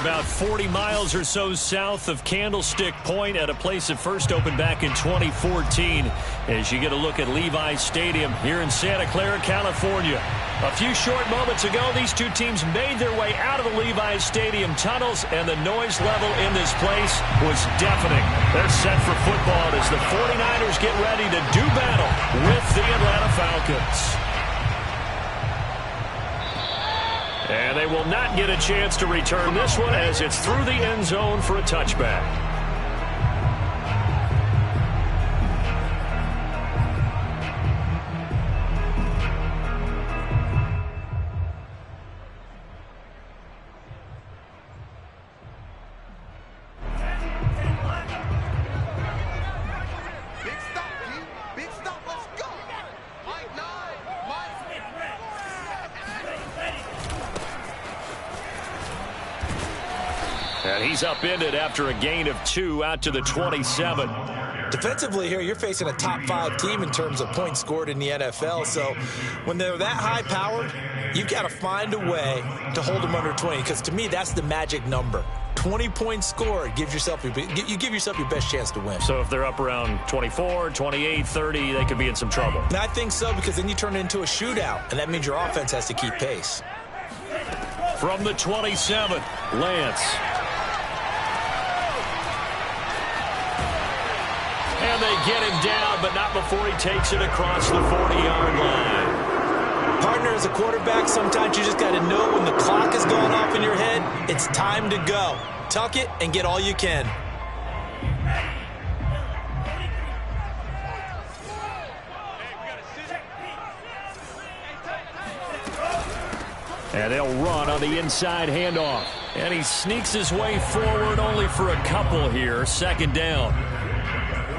about 40 miles or so south of Candlestick Point at a place that first opened back in 2014 as you get a look at Levi's Stadium here in Santa Clara, California. A few short moments ago, these two teams made their way out of the Levi's Stadium tunnels, and the noise level in this place was deafening. They're set for football as the 49ers get ready to do battle with the Atlanta Falcons. And they will not get a chance to return this one as it's through the end zone for a touchback. And he's upended after a gain of 2 out to the 27. Defensively here, you're facing a top-5 team in terms of points scored in the NFL. So when they're that high-powered, you've got to find a way to hold them under 20. Because to me, that's the magic number. 20 points scored gives yourself you give yourself your best chance to win. So if they're up around 24, 28, 30, they could be in some trouble. And I think so, because then you turn it into a shootout, and that means your offense has to keep pace. From the 27, Lance. And they get him down, but not before he takes it across the 40-yard line. Partner, as a quarterback, sometimes you just got to know when the clock is going off in your head, it's time to go. Tuck it and get all you can. And they'll run on the inside handoff. And he sneaks his way forward only for a couple here. Second down.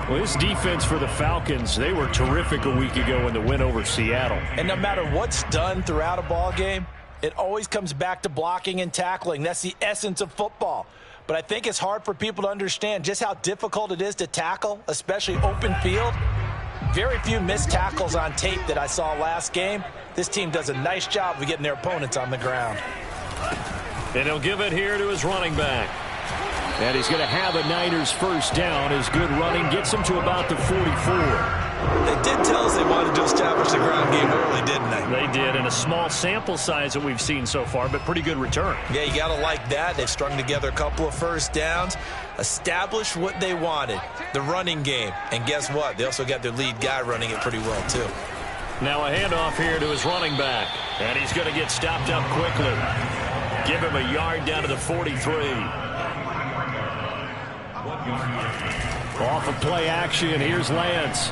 Well, this defense for the Falcons, they were terrific a week ago in the win over Seattle. And no matter what's done throughout a ball game, it always comes back to blocking and tackling. That's the essence of football. But I think it's hard for people to understand just how difficult it is to tackle, especially open field. Very few missed tackles on tape that I saw last game. This team does a nice job of getting their opponents on the ground. And he'll give it here to his running back. And he's going to have a Niners first down. His good running gets him to about the 44. They did tell us they wanted to establish the ground game early, didn't they? They did, in a small sample size that we've seen so far, but pretty good return. Yeah, you got to like that. They've strung together a couple of first downs, established what they wanted, the running game. And guess what? They also got their lead guy running it pretty well, too. Now a handoff here to his running back. And he's going to get stopped up quickly. Give him a yard down to the 43. Off of play action, here's Lance.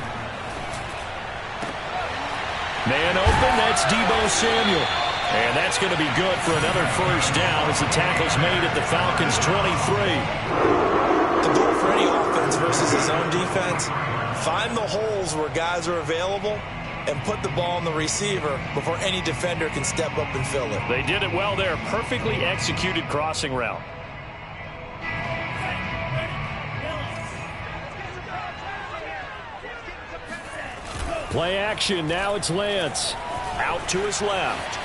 Man open, that's Deebo Samuel. And that's going to be good for another first down as the tackle's made at the Falcons' 23. The goal for any offense versus his own defense, find the holes where guys are available and put the ball on the receiver before any defender can step up and fill it. They did it well there. Perfectly executed crossing route. Play action. Now it's Lance. Out to his left.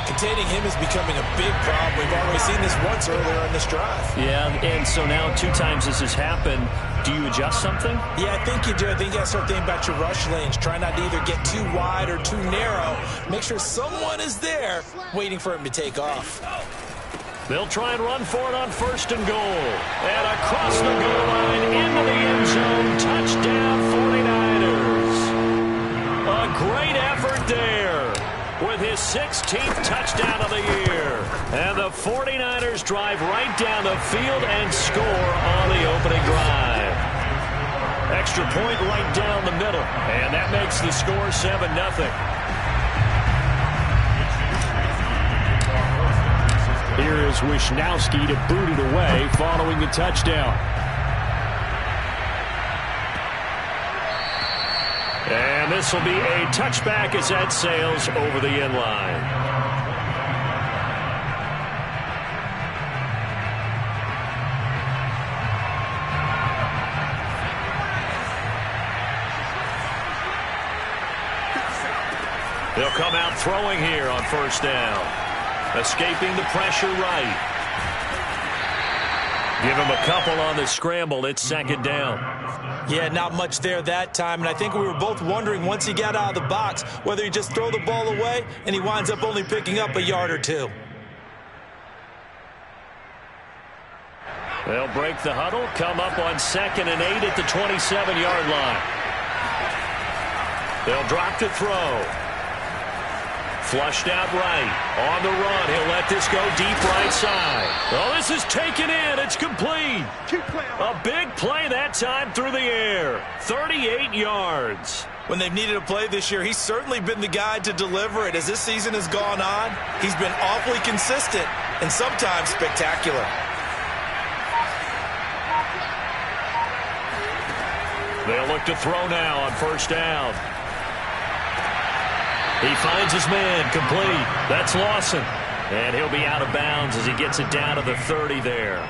Containing him is becoming a big problem. We've already seen this once earlier in this drive. Yeah, and so now 2 times this has happened. Do you adjust something? Yeah, I think you do. I think you got to start thinking about your rush lanes. Try not to either get too wide or too narrow. Make sure someone is there waiting for him to take off. They'll try and run for it on first and goal. And across the goal line into the end zone. Touchdown 49ers. A great effort there with his 16th touchdown of the year. And the 49ers drive right down the field and score on the opening drive. Extra point right down the middle. And that makes the score 7-0. Here is Wisnowski to boot it away following the touchdown. And this will be a touchback as that sails over the end line. They'll come out throwing here on first down. Escaping the pressure right. Give him a couple on the scramble. It's second down. Yeah, not much there that time, and I think we were both wondering once he got out of the box whether he just throw the ball away and he winds up only picking up a yard or two. They'll break the huddle, come up on 2nd and 8 at the 27-yard line. They'll drop to throw. Flushed out right. On the run. He'll let this go deep right side. Oh, this is taken in. It's complete. A big play that time through the air. 38 yards. When they've needed a play this year, he's certainly been the guy to deliver it. As this season has gone on, he's been awfully consistent and sometimes spectacular. They'll look to throw now on first down. He finds his man, complete. That's Lawson. And he'll be out of bounds as he gets it down to the 30 there.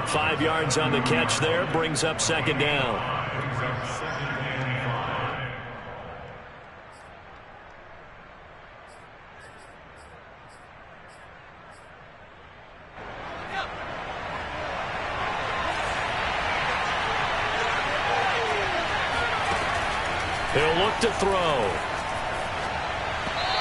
5 yards on the catch there, brings up second down. He'll look to throw.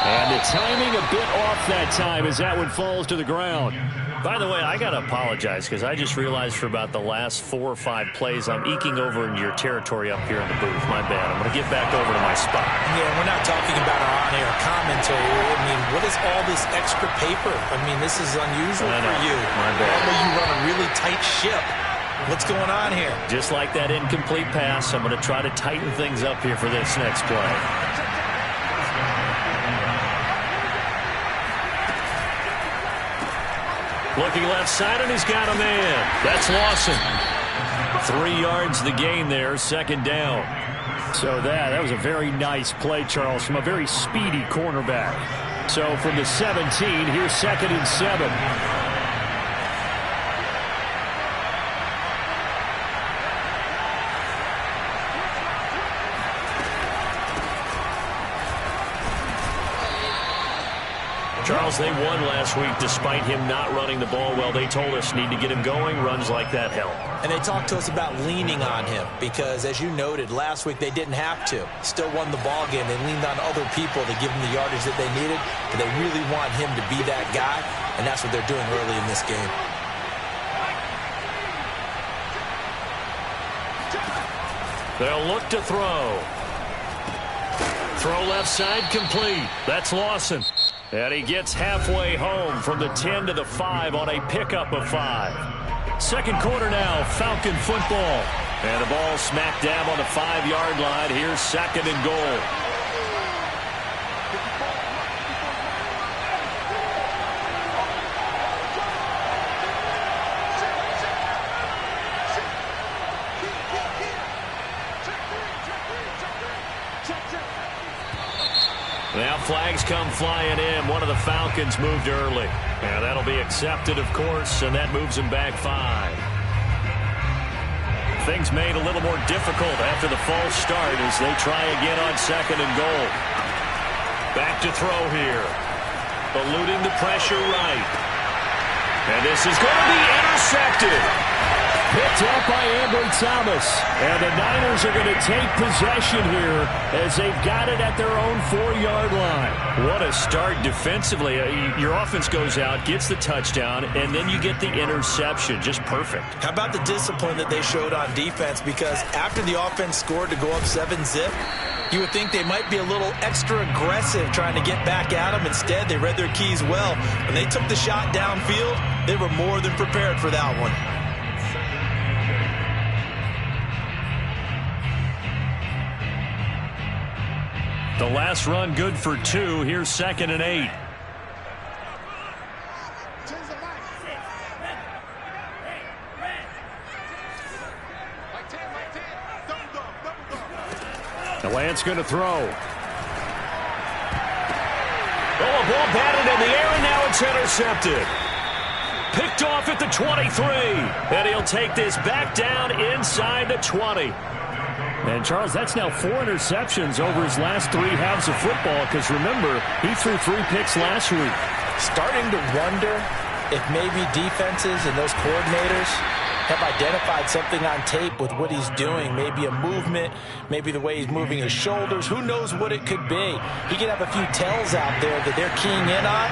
And the timing a bit off that time as that one falls to the ground. By the way, I got to apologize because I just realized for about the last 4 or 5 plays I'm eking over into your territory up here in the booth. My bad. I'm going to get back over to my spot. Yeah, we're not talking about our on-air commentary. I mean, what is all this extra paper? I mean, this is unusual for you. My bad. Normally you run a really tight ship. What's going on here? Just like that incomplete pass, I'm going to try to tighten things up here for this next play. Looking left side, and he's got a man. That's Lawson. 3 yards the gain there, second down. So that was a very nice play, Charles, from a very speedy cornerback. So from the 17, here's 2nd and 7. Charles, they won last week despite him not running the ball well. They told us need to get him going. Runs like that help. And they talked to us about leaning on him because, as you noted, last week they didn't have to. Still won the ball game. They leaned on other people to give him the yardage that they needed, but they really want him to be that guy, and that's what they're doing early in this game. They'll look to throw. Throw left side complete. That's Lawson. And he gets halfway home from the 10 to the 5 on a pickup of 5. Second quarter now, Falcon football. And the ball smack dab on the 5-yard line. Here's 2nd and goal. Now flags come flying in. One of the Falcons moved early. And that'll be accepted, of course, and that moves him back 5. Things made a little more difficult after the false start as they try again on 2nd and goal. Back to throw here. Eluding the pressure right. And this is going to be intercepted. Picked up by Ambry Thomas. And the Niners are going to take possession here as they've got it at their own 4-yard line. What a start defensively. Your offense goes out, gets the touchdown, and then you get the interception. Just perfect. How about the discipline that they showed on defense? Because after the offense scored to go up 7-zip, you would think they might be a little extra aggressive trying to get back at them. Instead, they read their keys well. When they took the shot downfield, they were more than prepared for that one. The last run good for 2. Here's 2nd and 8. The Lance going to throw. Oh, a ball batted in the air, and now it's intercepted. Picked off at the 23. And he'll take this back down inside the 20. And, Charles, that's now 4 interceptions over his last 3 halves of football because, remember, he threw 3 picks last week. Starting to wonder if maybe defenses and those coordinators have identified something on tape with what he's doing. Maybe a movement, maybe the way he's moving his shoulders. Who knows what it could be? He could have a few tells out there that they're keying in on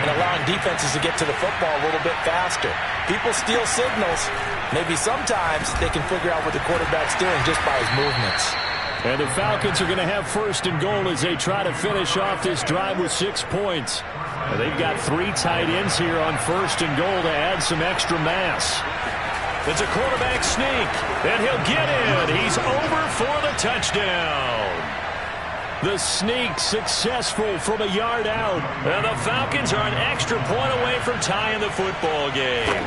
and allowing defenses to get to the football a little bit faster. People steal signals. Maybe sometimes they can figure out what the quarterback's doing just by his movements. And the Falcons are going to have 1st and goal as they try to finish off this drive with 6 points. And they've got 3 tight ends here on 1st and goal to add some extra mass. It's a quarterback sneak, and he'll get in. He's over for the touchdown. The sneak successful from a yard out. And the Falcons are an extra point away from tying the football game.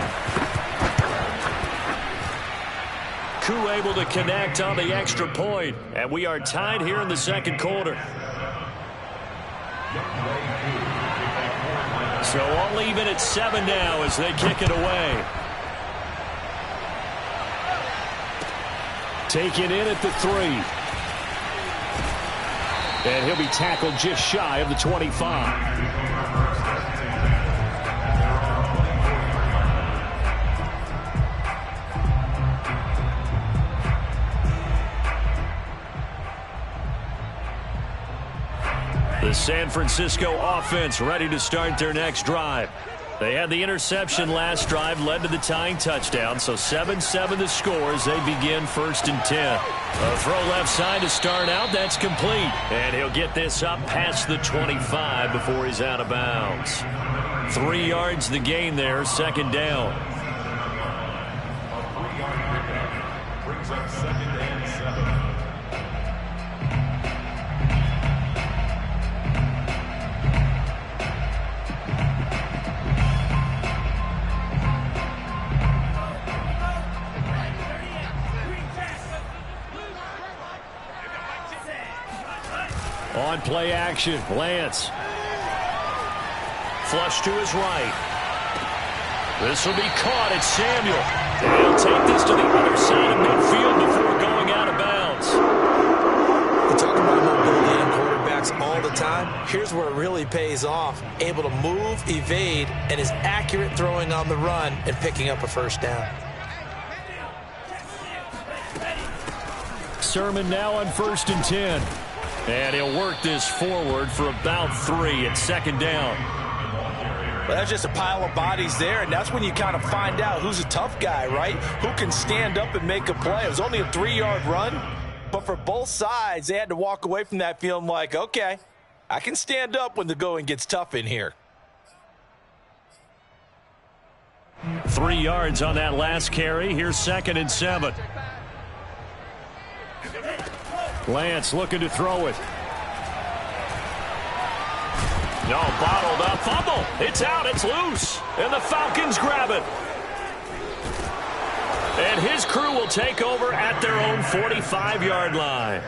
Koo able to connect on the extra point, and we are tied here in the 2nd quarter. So all even at 7 now as they kick it away. Taken in at the 3. And he'll be tackled just shy of the 25. The San Francisco offense ready to start their next drive. They had the interception last drive, led to the tying touchdown, so 7-7 the score as they begin 1st and 10. A throw left side to start out, that's complete. And he'll get this up past the 25 before he's out of bounds. 3 yards the gain there, 2nd down. Brings up 2nd and 7. On play action, Lance. Flush to his right. This will be caught. It's Samuel. And he'll take this to the other side of midfield before going out of bounds. We talk about mobility in quarterbacks all the time. Here's where it really pays off. Able to move, evade, and is accurate throwing on the run and picking up a 1st down. Sermon now on 1st and 10. And he'll work this forward for about 3 at 2nd down. Well, that's just a pile of bodies there, and that's when you kind of find out who's a tough guy, right? Who can stand up and make a play. It was only a 3-yard run, but for both sides, they had to walk away from that feeling like, okay, I can stand up when the going gets tough in here. 3 yards on that last carry. Here's 2nd and 7. Lance looking to throw it. No, bottled up. Fumble. It's out. It's loose. And the Falcons grab it. And his crew will take over at their own 45-yard line.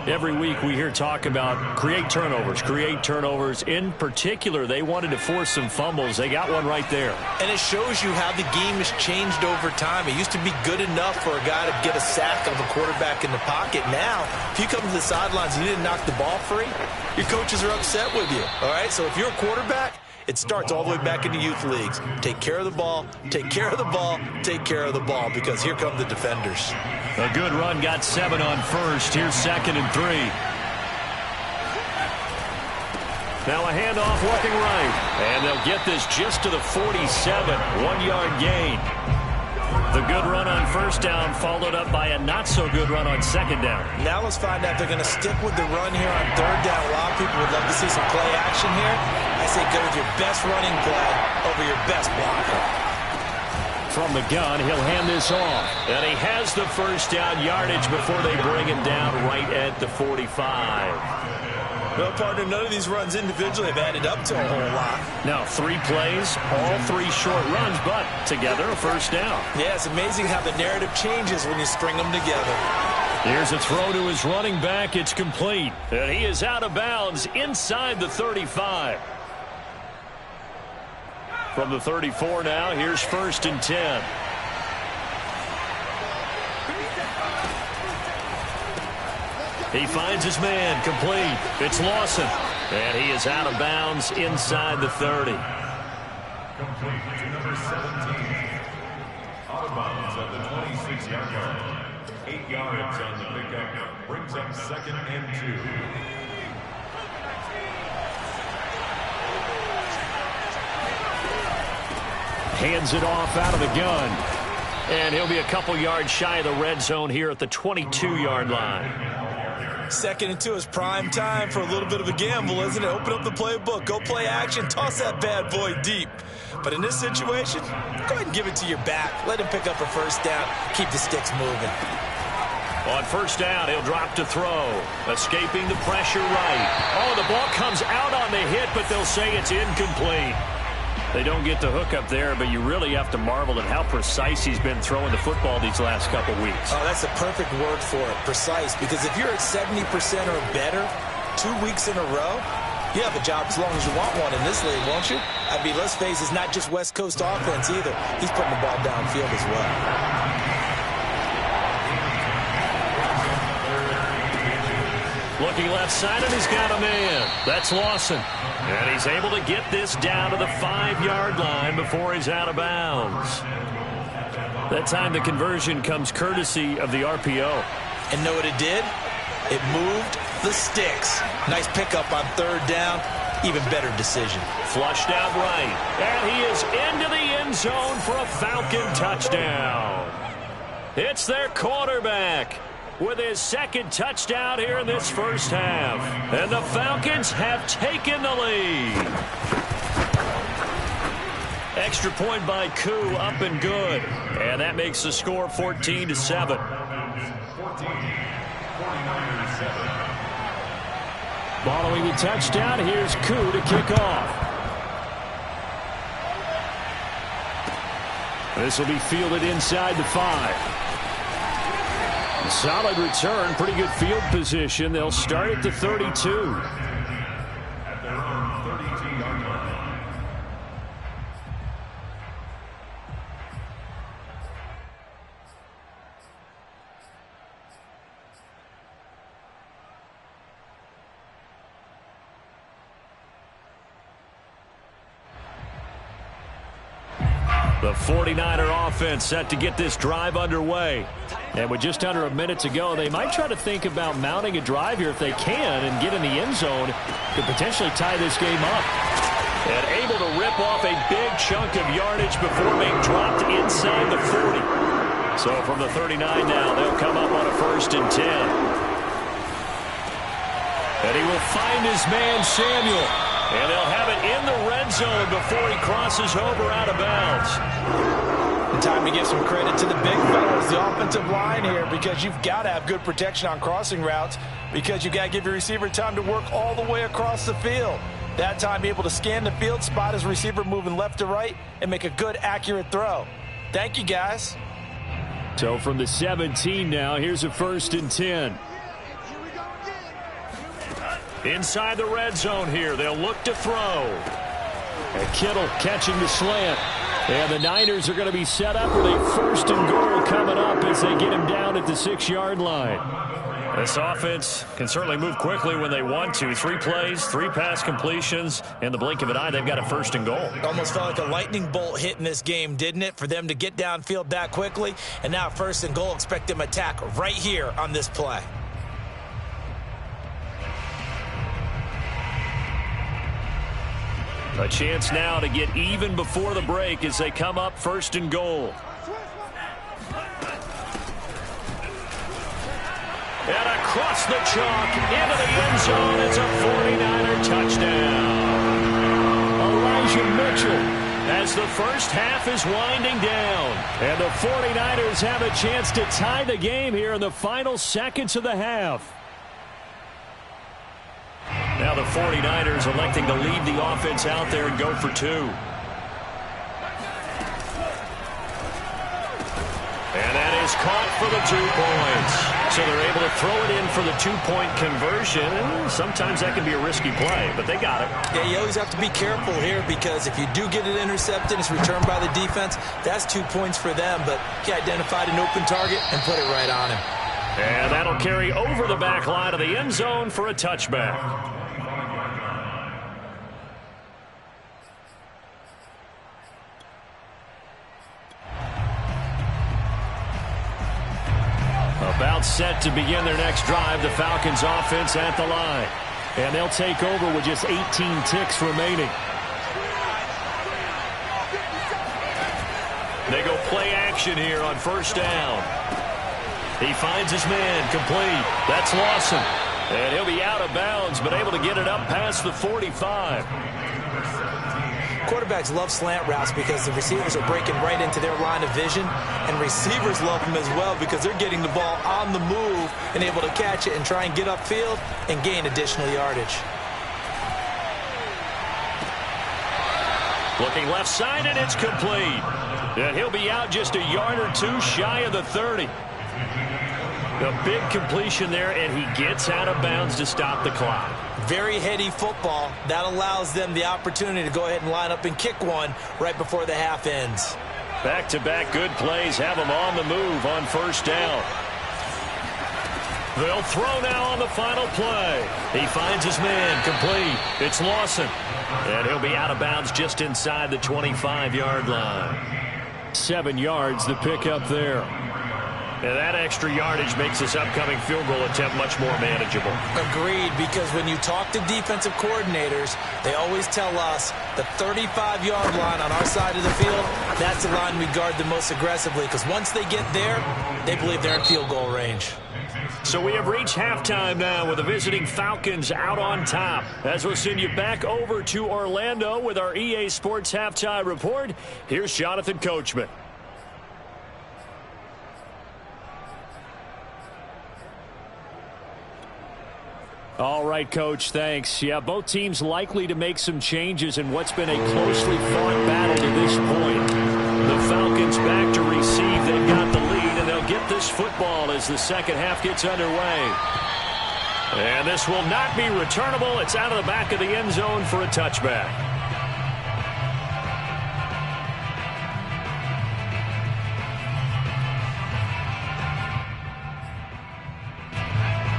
Every week we hear talk about create turnovers. In particular, they wanted to force some fumbles. They got one right there. And it shows you how the game has changed over time. It used to be good enough for a guy to get a sack of a quarterback in the pocket. Now, if you come to the sidelines and you didn't knock the ball free, your coaches are upset with you. All right, so if you're a quarterback, it starts all the way back in the youth leagues. Take care of the ball, take care of the ball, take care of the ball, because here come the defenders. A good run, got 7 on 1st. Here's 2nd and 3. Now a handoff looking right. And they'll get this just to the 47. 1-yard gain. The good run on 1st down followed up by a not-so-good run on 2nd down. Now let's find out if they're going to stick with the run here on 3rd down. A lot of people would love to see some play action here. I say go with your best running play over your best blocker. From the gun, he'll hand this off. And he has the 1st down yardage before they bring him down right at the 45. Well, partner, none of these runs individually have added up to a whole lot. Now, 3 plays, all 3 short runs, but together a 1st down. Yeah, it's amazing how the narrative changes when you string them together. Here's a throw to his running back. It's complete. And he is out of bounds inside the 35. From the 34 now, here's 1st and 10. He finds his man, complete. It's Lawson. And he is out of bounds inside the 30. Complete to number 17. Out of bounds at the 26-yard line. 8 yards on the pickup. Brings up 2nd and 2. Hands it off out of the gun. And he'll be a couple yards shy of the red zone here at the 22-yard line. 2nd and 2 is prime time for a little bit of a gamble, isn't it? Open up the playbook, go play action, toss that bad boy deep. But in this situation, go ahead and give it to your back. Let him pick up a first down, keep the sticks moving. On first down, he'll drop to throw. Escaping the pressure right. Oh, the ball comes out on the hit, but they'll say it's incomplete. They don't get the hook up there, but you really have to marvel at how precise he's been throwing the football these last couple weeks. Oh, that's the perfect word for it, precise. Because if you're at 70% or better 2 weeks in a row, you have a job as long as you want one in this league, won't you? I mean, let's face it, it's not just West Coast offense either. He's putting the ball downfield as well. Looking left side, and he's got a man. That's Lawson. And he's able to get this down to the 5-yard line before he's out of bounds. That time the conversion comes courtesy of the RPO. And know what it did? It moved the sticks. Nice pickup on 3rd down. Even better decision. Flushed out right. And he is into the end zone for a Falcon touchdown. It's their quarterback with his 2nd touchdown here in this first half. And the Falcons have taken the lead. Extra point by Koo, up and good. And that makes the score 14-7. Following the touchdown, here's Koo to kick off. This will be fielded inside the 5. Solid return, pretty good field position. They'll start at the 32. At their own 32-yard line. The 49er offense set to get this drive underway. And with just under a minute to go, they might try to think about mounting a drive here if they can and get in the end zone to potentially tie this game up. And able to rip off a big chunk of yardage before being dropped inside the 40. So from the 39 now, they'll come up on a 1st and 10. And he will find his man, Samuel. And they'll have it in the red zone before he crosses over out of bounds. Time to give some credit to the big fellas, the offensive line here, because you've got to have good protection on crossing routes because you've got to give your receiver time to work all the way across the field. That time, be able to scan the field, spot his receiver moving left to right, and make a good, accurate throw. Thank you, guys. So from the 17 now, here's a 1st and 10. Inside the red zone here, they'll look to throw. And Kittle catching the slant. And the Niners are going to be set up with a 1st and goal coming up as they get him down at the 6-yard line. This offense can certainly move quickly when they want to. 3 plays, 3 pass completions. In the blink of an eye, they've got a 1st and goal. Almost felt like a lightning bolt hit in this game, didn't it? For them to get downfield that quickly. And now 1st and goal, expect them to attack right here on this play. A chance now to get even before the break as they come up 1st and goal. And across the chalk into the end zone. It's a 49er touchdown. Elijah Mitchell as the first half is winding down. And the 49ers have a chance to tie the game here in the final seconds of the half. Now the 49ers electing to leave the offense out there and go for 2. And that is caught for the 2 points. So they're able to throw it in for the 2-point conversion. And sometimes that can be a risky play, but they got it. Yeah, you always have to be careful here because if you do get it intercepted, it's returned by the defense. That's 2 points for them, but he identified an open target and put it right on him. And that'll carry over the back line of the end zone for a touchback. About set to begin their next drive, the Falcons offense at the line. And they'll take over with just 18 ticks remaining. They go play action here on first down. He finds his man, complete. That's Lawson. And he'll be out of bounds, but able to get it up past the 45. Quarterbacks love slant routes because the receivers are breaking right into their line of vision, and receivers love them as well because they're getting the ball on the move and able to catch it and try and get upfield and gain additional yardage. Looking left side, and it's complete. And he'll be out just a yard or two shy of the 30. A big completion there, and he gets out of bounds to stop the clock. Very heady football. That allows them the opportunity to go ahead and line up and kick one right before the half ends. Back-to-back good plays have him on the move on first down. They'll throw now on the final play. He finds his man, complete. It's Lawson. And he'll be out of bounds just inside the 25-yard line. 7 yards, the pickup there. And that extra yardage makes this upcoming field goal attempt much more manageable. Agreed, because when you talk to defensive coordinators, they always tell us the 35-yard line on our side of the field, that's the line we guard the most aggressively, because once they get there, they believe they're in field goal range. So we have reached halftime now with the visiting Falcons out on top. As we'll send you back over to Orlando with our EA Sports Halftime Report, here's Jonathan Coachman. All right, Coach, thanks. Yeah, both teams likely to make some changes in what's been a closely fought battle to this point. The Falcons back to receive. They've got the lead, and they'll get this football as the second half gets underway. And this will not be returnable. It's out of the back of the end zone for a touchback.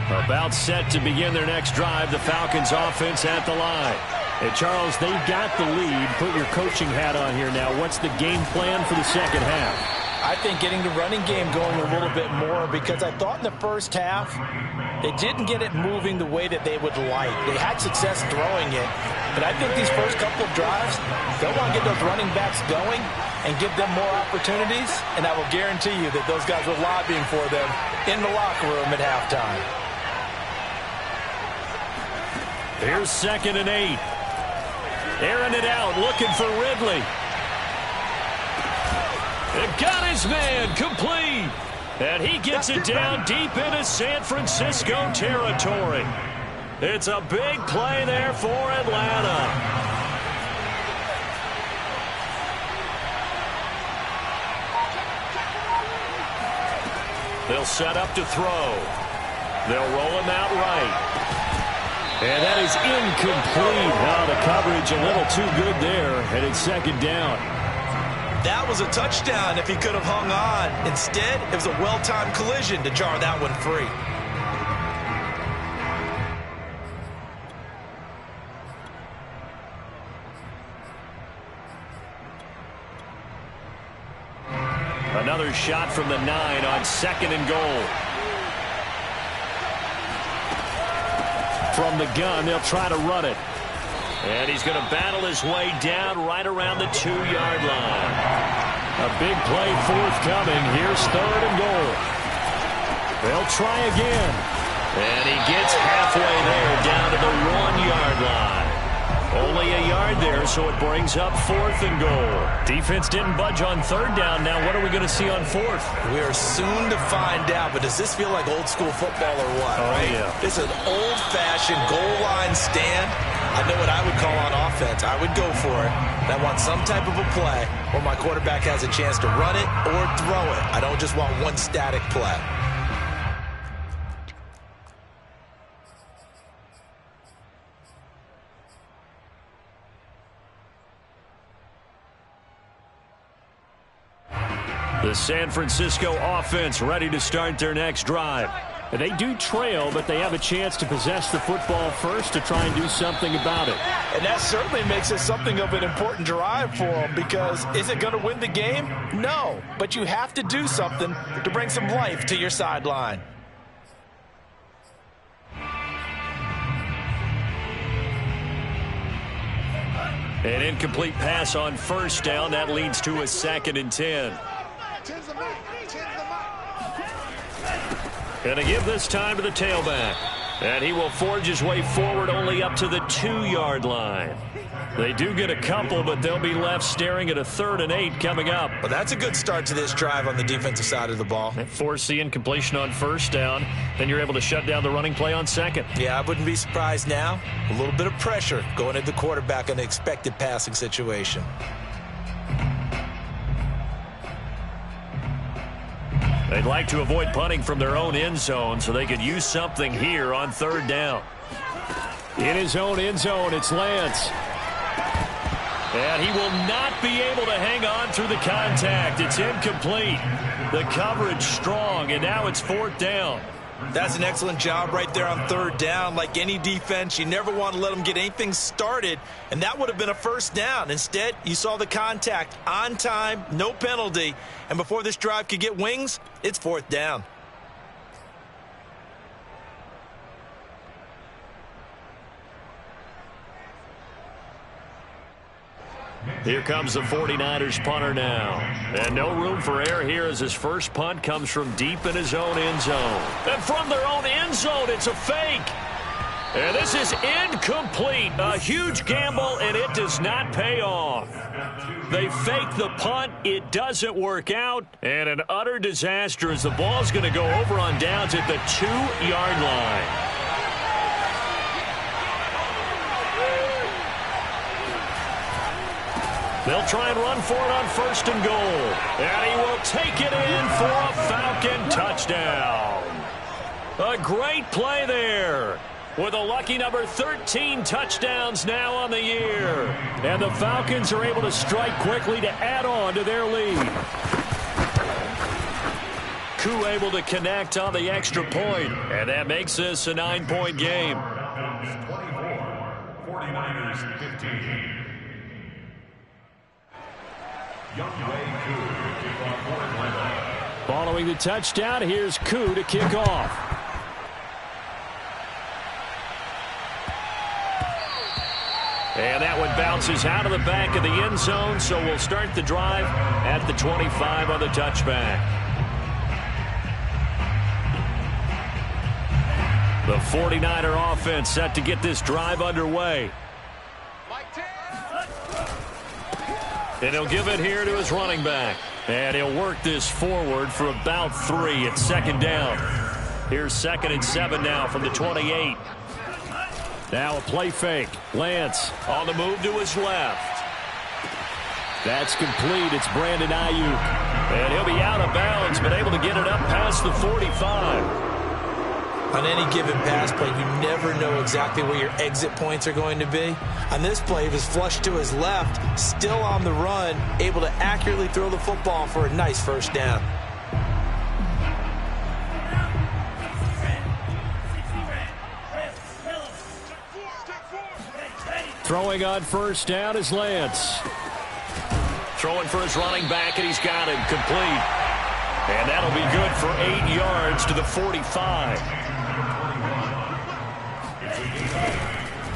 About set to begin their next drive, the Falcons offense at the line. And Charles, they've got the lead. Put your coaching hat on here now. What's the game plan for the second half? I think getting the running game going a little bit more, because I thought in the first half they didn't get it moving the way that they would like. They had success throwing it, but I think these first couple of drives, they'll want to get those running backs going and give them more opportunities, and I will guarantee you that those guys were lobbying for them in the locker room at halftime. Here's 2nd and 8. Airing it out, looking for Ridley. It got his man, complete. And he gets it down deep into San Francisco territory. It's a big play there for Atlanta. They'll set up to throw. They'll roll him out right. And that is incomplete. Now the coverage a little too good there, and it's 2nd down. That was a touchdown if he could have hung on. Instead, it was a well-timed collision to jar that one free. Another shot from the 9 on 2nd and goal. From the gun, they'll try to run it. And he's going to battle his way down right around the 2-yard line. A big play forthcoming. Here's 3rd and goal. They'll try again. And he gets halfway there down to the 1-yard line. Only a yard there, so it brings up 4th and goal. Defense didn't budge on 3rd down. Now what are we going to see on 4th? We are soon to find out, but does this feel like old school football or what? Oh, right? Yeah. This is an old-fashioned goal line stand. I know what I would call on offense. I would go for it. And I want some type of a play where my quarterback has a chance to run it or throw it. I don't just want one static play. The San Francisco offense ready to start their next drive. They do trail, but they have a chance to possess the football first to try and do something about it. And that certainly makes it something of an important drive for them, because is it going to win the game? No, but you have to do something to bring some life to your sideline. An incomplete pass on first down. That leads to a 2nd and 10. Going to give this time to the tailback. And he will forge his way forward only up to the 2-yard line. They do get a couple, but they'll be left staring at a 3rd and 8 coming up. Well, that's a good start to this drive on the defensive side of the ball. Force the incompletion on first down. Then you're able to shut down the running play on 2nd. Yeah, I wouldn't be surprised now. A little bit of pressure going at the quarterback in an expected passing situation. They'd like to avoid punting from their own end zone, so they could use something here on 3rd down. In his own end zone, it's Lance. And he will not be able to hang on through the contact. It's incomplete. The coverage strong, and now it's 4th down. That's an excellent job right there on 3rd down. Like any defense, you never want to let them get anything started, and that would have been a 1st down. Instead, you saw the contact on time, no penalty, and before this drive could get wings, it's 4th down. Here comes the 49ers punter now. And no room for error here as his first punt comes from deep in his own end zone. And from their own end zone, it's a fake. And this is incomplete. A huge gamble, and it does not pay off. They fake the punt. It doesn't work out. And an utter disaster as the ball's going to go over on downs at the 2-yard line. They'll try and run for it on 1st and goal. And he will take it in for a Falcon touchdown. A great play there. With a lucky number 13 touchdowns now on the year. And the Falcons are able to strike quickly to add on to their lead. Koo able to connect on the extra point. And that makes this a 9-point game. 24, 49ers 15. Following the touchdown, here's Koo to kick off. And that one bounces out of the back of the end zone, so we'll start the drive at the 25 on the touchback. The 49er offense set to get this drive underway. And he'll give it here to his running back. And he'll work this forward for about 3 at 2nd down. Here's 2nd and 7 now from the 28. Now a play fake. Lance on the move to his left. That's complete. It's Brandon Ayuk. And he'll be out of bounds, but able to get it up past the 45. On any given pass play, you never know exactly where your exit points are going to be. On this play, he was flushed to his left, still on the run, able to accurately throw the football for a nice 1st down. Throwing on 1st down is Lance. Throwing for his running back, and he's got it complete. And that'll be good for 8 yards to the 45.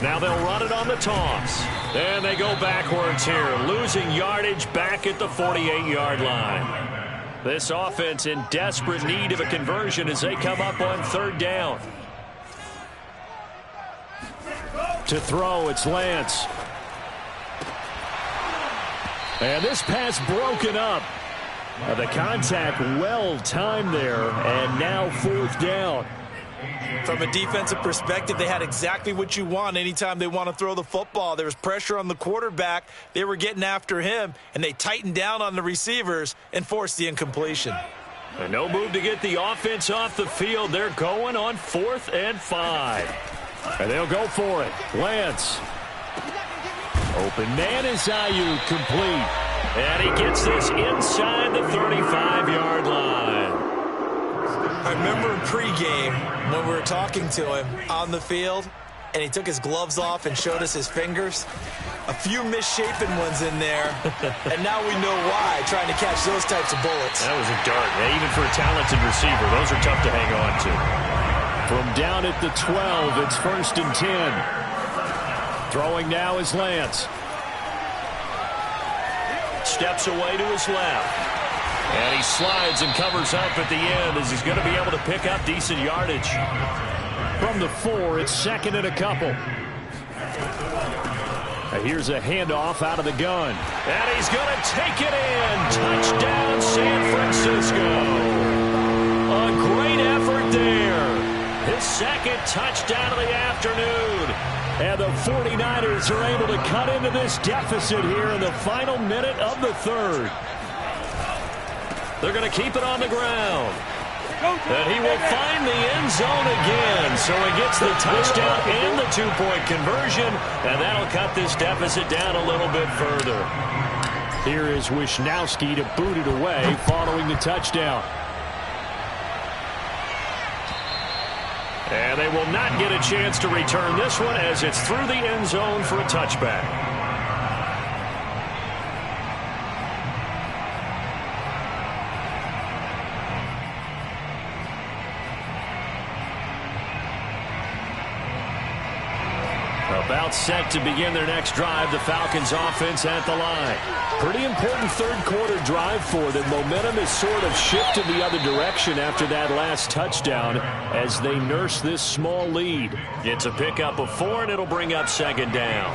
Now they'll run it on the toss. And they go backwards here, losing yardage back at the 48-yard line. This offense in desperate need of a conversion as they come up on 3rd down. To throw, it's Lance. And this pass broken up. The contact well timed there, and now 4th down. From a defensive perspective, they had exactly what you want anytime they want to throw the football. There was pressure on the quarterback. They were getting after him, and they tightened down on the receivers and forced the incompletion. And no move to get the offense off the field. They're going on 4th and 5. And they'll go for it. Lance. Open man is Ayuk, complete. And he gets this inside the 35-yard line. I remember in pregame when we were talking to him on the field, and he took his gloves off and showed us his fingers. A few misshapen ones in there, and now we know why, trying to catch those types of bullets. That was a dart. Even for a talented receiver, those are tough to hang on to. From down at the 12, it's 1st and 10. Throwing now is Lance. Steps away to his left. And he slides and covers up at the end as he's going to be able to pick up decent yardage. From the 4, it's 2nd and a couple. Here's a handoff out of the gun. And he's going to take it in. Touchdown, San Francisco. A great effort there. His 2nd touchdown of the afternoon. And the 49ers are able to cut into this deficit here in the final minute of the 3rd. They're going to keep it on the ground. And he will find the end zone again. So he gets the touchdown and the 2-point conversion. And that'll cut this deficit down a little bit further. Here is Wisnowski to boot it away following the touchdown. And they will not get a chance to return this one as it's through the end zone for a touchback. About set to begin their next drive, the Falcons offense at the line. Pretty important 3rd quarter drive for them. Momentum is sort of shifted the other direction after that last touchdown as they nurse this small lead. It's a pickup of 4, and it'll bring up 2nd down.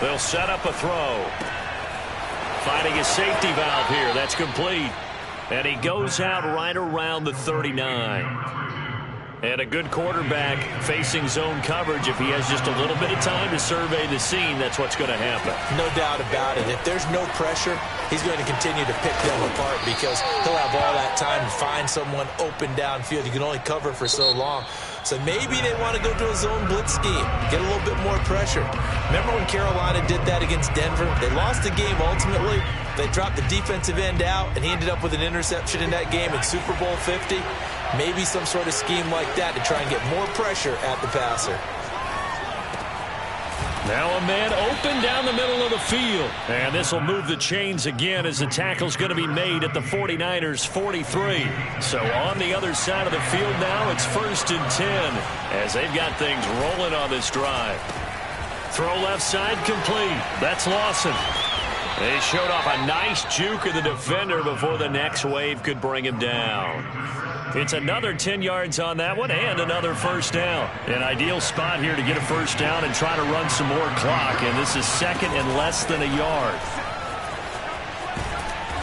They'll set up a throw. Finding a safety valve here. That's complete. And he goes out right around the 39. And a good quarterback facing zone coverage. If he has just a little bit of time to survey the scene, that's what's going to happen. No doubt about it. If there's no pressure, he's going to continue to pick them apart because he'll have all that time to find someone open downfield. You can only cover for so long. So maybe they want to go to a zone blitz scheme, get a little bit more pressure. Remember when Carolina did that against Denver? They lost the game ultimately. They dropped the defensive end out, and he ended up with an interception in that game in Super Bowl 50. Maybe some sort of scheme like that to try and get more pressure at the passer. Now a man open down the middle of the field. And this will move the chains again as the tackle's going to be made at the 49ers 43. So on the other side of the field now, it's 1st and 10 as they've got things rolling on this drive. Throw left side complete. That's Lawson. They showed off a nice juke of the defender before the next wave could bring him down. It's another 10 yards on that one and another 1st down. An ideal spot here to get a 1st down and try to run some more clock. And this is 2nd and less than a yard.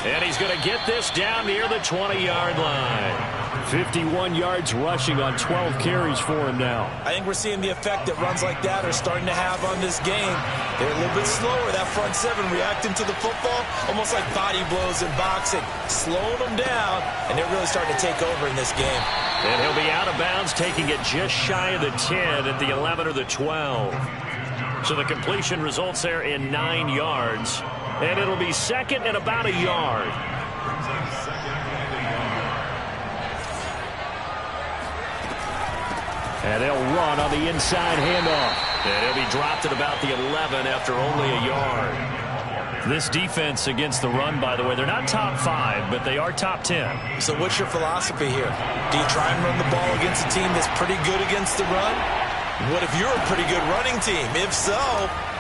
And he's going to get this down near the 20-yard line. 51 yards rushing on 12 carries for him now. I think we're seeing the effect that runs like that are starting to have on this game. They're a little bit slower. That front 7 reacting to the football, almost like body blows in boxing, slowing them down, and they're really starting to take over in this game. And he'll be out of bounds, taking it just shy of the 10 at the 11 or the 12. So the completion results there in 9 yards, and it'll be 2nd and about a yard. And they'll run on the inside handoff. And he'll be dropped at about the 11 after only a yard. This defense against the run, by the way, they're not top 5, but they are top 10. So what's your philosophy here? Do you try and run the ball against a team that's pretty good against the run? What if you're a pretty good running team? If so,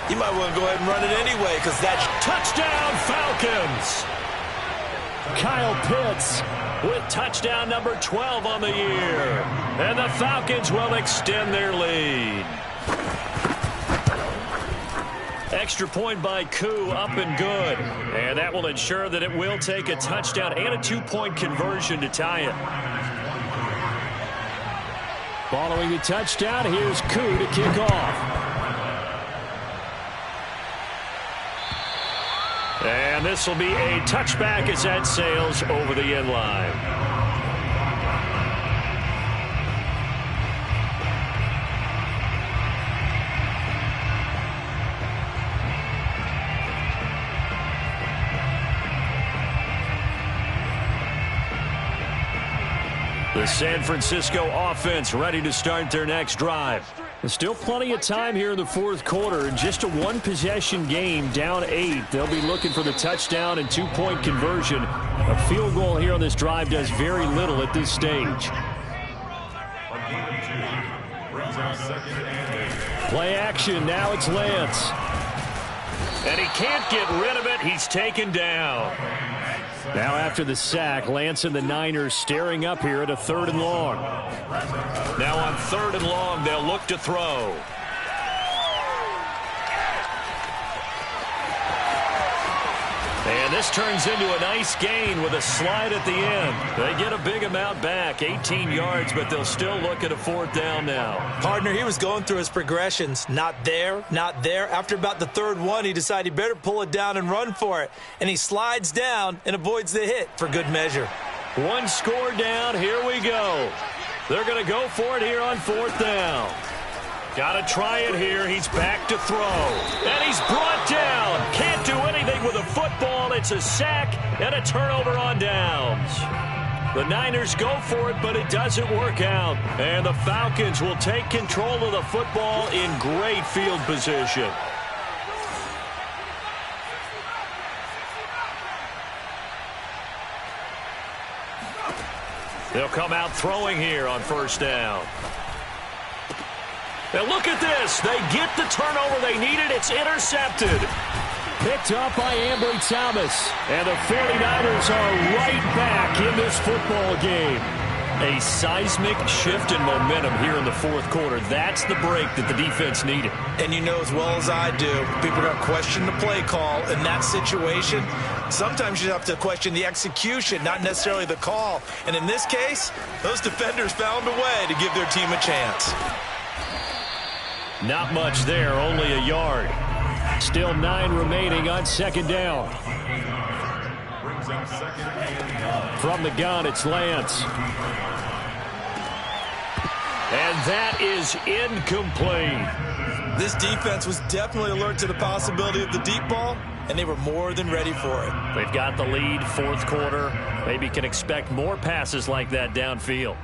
you might want to go ahead and run it anyway because that's touchdown Falcons. Kyle Pitts with touchdown number 12 on the year. And the Falcons will extend their lead. Extra point by Koo, up and good. And that will ensure that it will take a touchdown and a 2-point conversion to tie it. Following the touchdown, here's Koo to kick off. And this will be a touchback as that sails over the end line. The San Francisco offense ready to start their next drive. There's still plenty of time here in the fourth quarter. In just a one-possession game, down 8. They'll be looking for the touchdown and two-point conversion. A field goal here on this drive does very little at this stage. Play action. Now it's Lance. And he can't get rid of it. He's taken down. Now after the sack, Lance and the Niners staring up here at a 3rd and long. Now on 3rd and long, they'll look to throw. And this turns into a nice gain with a slide at the end. They get a big amount back, 18 yards, but they'll still look at a 4th down now. Partner, he was going through his progressions. Not there, not there. After about the 3rd one, he decided he better pull it down and run for it. And he slides down and avoids the hit for good measure. One score down. Here we go. They're going to go for it here on 4th down. Got to try it here. He's back to throw. And he's brought down. Can't do anything with a football. It's a sack and a turnover on downs. The Niners go for it, but it doesn't work out. And the Falcons will take control of the football in great field position. They'll come out throwing here on 1st down. And look at this. They get the turnover they needed. It's intercepted. Picked up by Ambry Thomas. And the 49ers are right back in this football game. A seismic shift in momentum here in the 4th quarter. That's the break that the defense needed. And you know as well as I do, people are going to question the play call in that situation. Sometimes you have to question the execution, not necessarily the call. And in this case, those defenders found a way to give their team a chance. Not much there, only a yard. Still 9 remaining on 2nd down. From the gun, it's Lance. And that is incomplete. This defense was definitely alert to the possibility of the deep ball, and they were more than ready for it. They've got the lead, 4th quarter. Maybe can expect more passes like that downfield.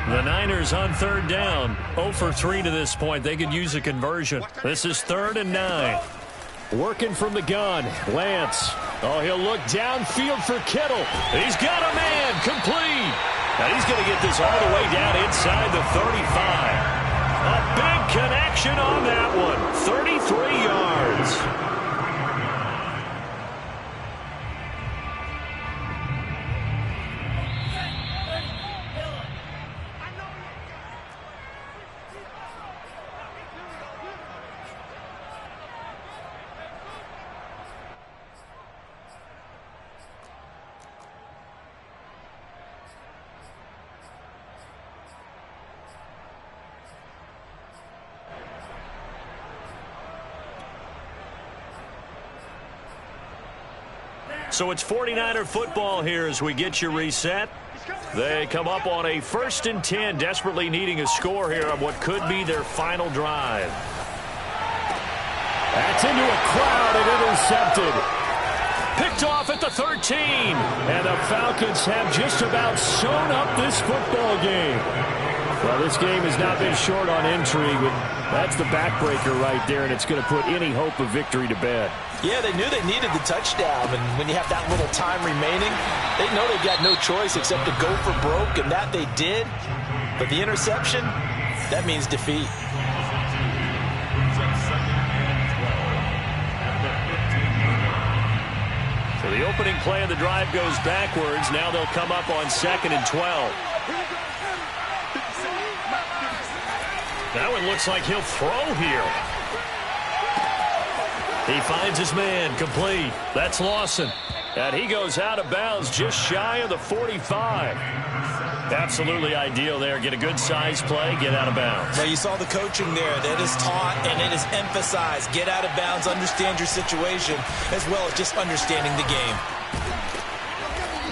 The Niners on 3rd down. 0 for 3 to this point. They could use a conversion. This is 3rd and 9. Working from the gun. Lance. Oh, he'll look downfield for Kittle. He's got a man. Complete. Now he's going to get this all the way down inside the 35. A big connection on that one. 33 yards. So it's 49er football here as we get you reset. They come up on a 1st and 10, desperately needing a score here on what could be their final drive. That's into a crowd and intercepted. Picked off at the 13. And the Falcons have just about sewn up this football game. Well, this game has not been short on intrigue, but that's the backbreaker right there, and it's going to put any hope of victory to bed. Yeah, they knew they needed the touchdown, and when you have that little time remaining, they know they've got no choice except to go for broke, and that they did. But the interception, that means defeat. So the opening play of the drive goes backwards. Now they'll come up on 2nd and 12. That one looks like he'll throw here. He finds his man, complete. That's Lawson. And he goes out of bounds just shy of the 45. Absolutely ideal there. Get a good size play, get out of bounds. Well, you saw the coaching there. That is taught and it is emphasized. Get out of bounds, understand your situation, as well as just understanding the game.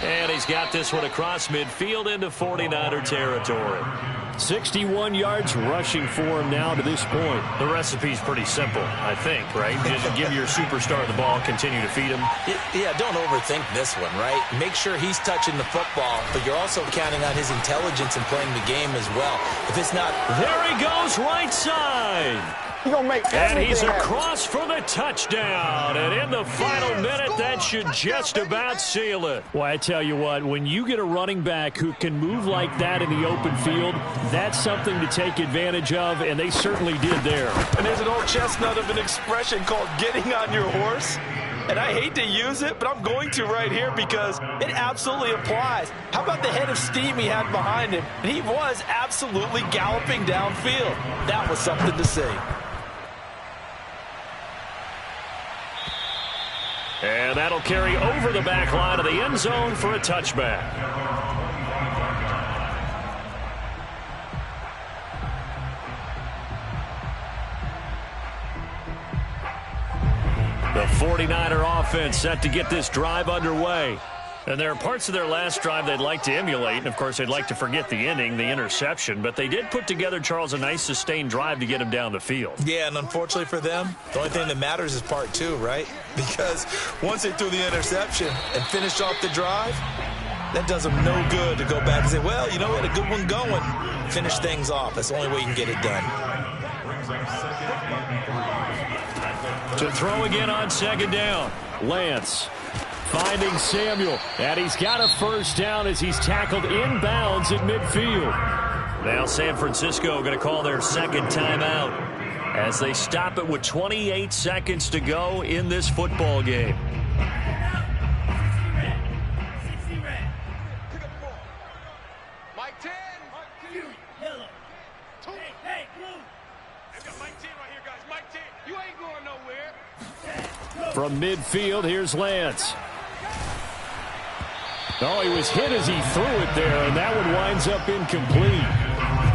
And he's got this one across midfield into 49er territory. 61 yards rushing for him now to this point. The recipe's pretty simple, I think, right? Just give your superstar the ball, continue to feed him. Yeah, don't overthink this one, right? Make sure he's touching the football, but you're also counting on his intelligence in playing the game as well. If it's not... There he goes, right side. And he's across for the touchdown. And in the final minute, that should just about seal it. Well, I tell you what, when you get a running back who can move like that in the open field, that's something to take advantage of, and they certainly did there. And there's an old chestnut of an expression called getting on your horse. And I hate to use it, but I'm going to right here because it absolutely applies. How about the head of steam he had behind him? And he was absolutely galloping downfield. That was something to see. And that'll carry over the back line of the end zone for a touchback. The 49er offense set to get this drive underway. And there are parts of their last drive they'd like to emulate. And, of course, they'd like to forget the ending, the interception. But they did put together, Charles, a nice sustained drive to get him down the field. Yeah, and unfortunately for them, the only thing that matters is part two, right? Because once they threw the interception and finished off the drive, that does them no good to go back and say, well, you know, we had a good one going. Finish things off. That's the only way you can get it done. To throw again on second down, Lance. Finding Samuel, and he's got a first down as he's tackled inbounds at midfield. Now San Francisco going to call their second timeout as they stop it with 28 seconds to go in this football game. Mike 10. Yellow. Hey, blue. I've got Mike 10 right here, guys. Mike 10. You ain't going nowhere. From midfield, here's Lance. Oh, he was hit as he threw it there, and that one winds up incomplete.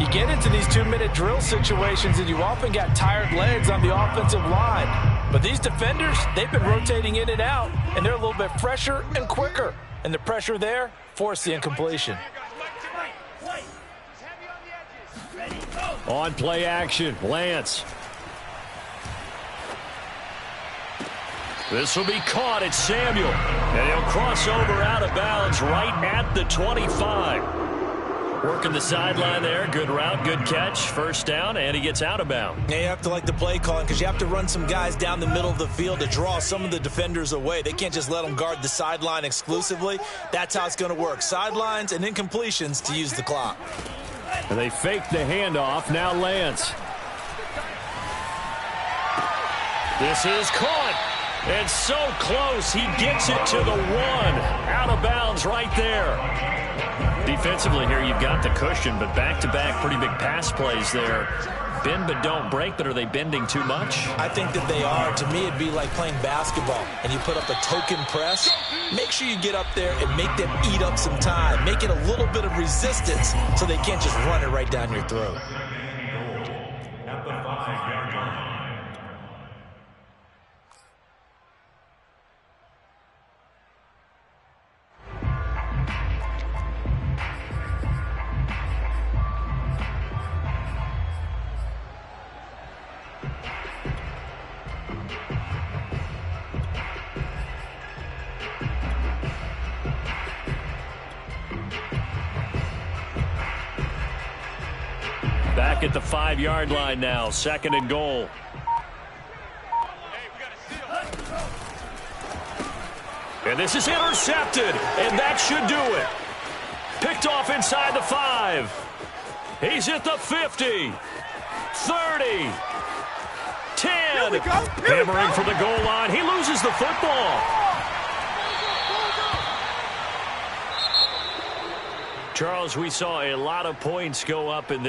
You get into these 2-minute drill situations, and you often got tired legs on the offensive line. But these defenders, they've been rotating in and out, and they're a little bit fresher and quicker. And the pressure there forced the incompletion. On play action, Lance. This will be caught at Samuel, and he'll cross over out of bounds right at the 25. Working the sideline there. Good route, good catch. First down, and he gets out of bounds. Yeah, you have to like the play calling because you have to run some guys down the middle of the field to draw some of the defenders away. They can't just let them guard the sideline exclusively. That's how it's going to work. Sidelines and incompletions to use the clock. And they fake the handoff. Now Lance. This is caught. And so close, he gets it to the 1. Out of bounds right there. Defensively here, you've got the cushion, but back-to-back pretty big pass plays there. Bend but don't break, but are they bending too much? I think that they are. To me, it'd be like playing basketball, and you put up a token press. Make sure you get up there and make them eat up some time. Make it a little bit of resistance so they can't just run it right down your throat. At the 5-yard line. Back at the 5-yard line now, 2nd and goal. And this is intercepted, and that should do it. Picked off inside the 5. He's at the 50, 30, 10. Hammering for the goal line. He loses the football. Charles, we saw a lot of points go up in this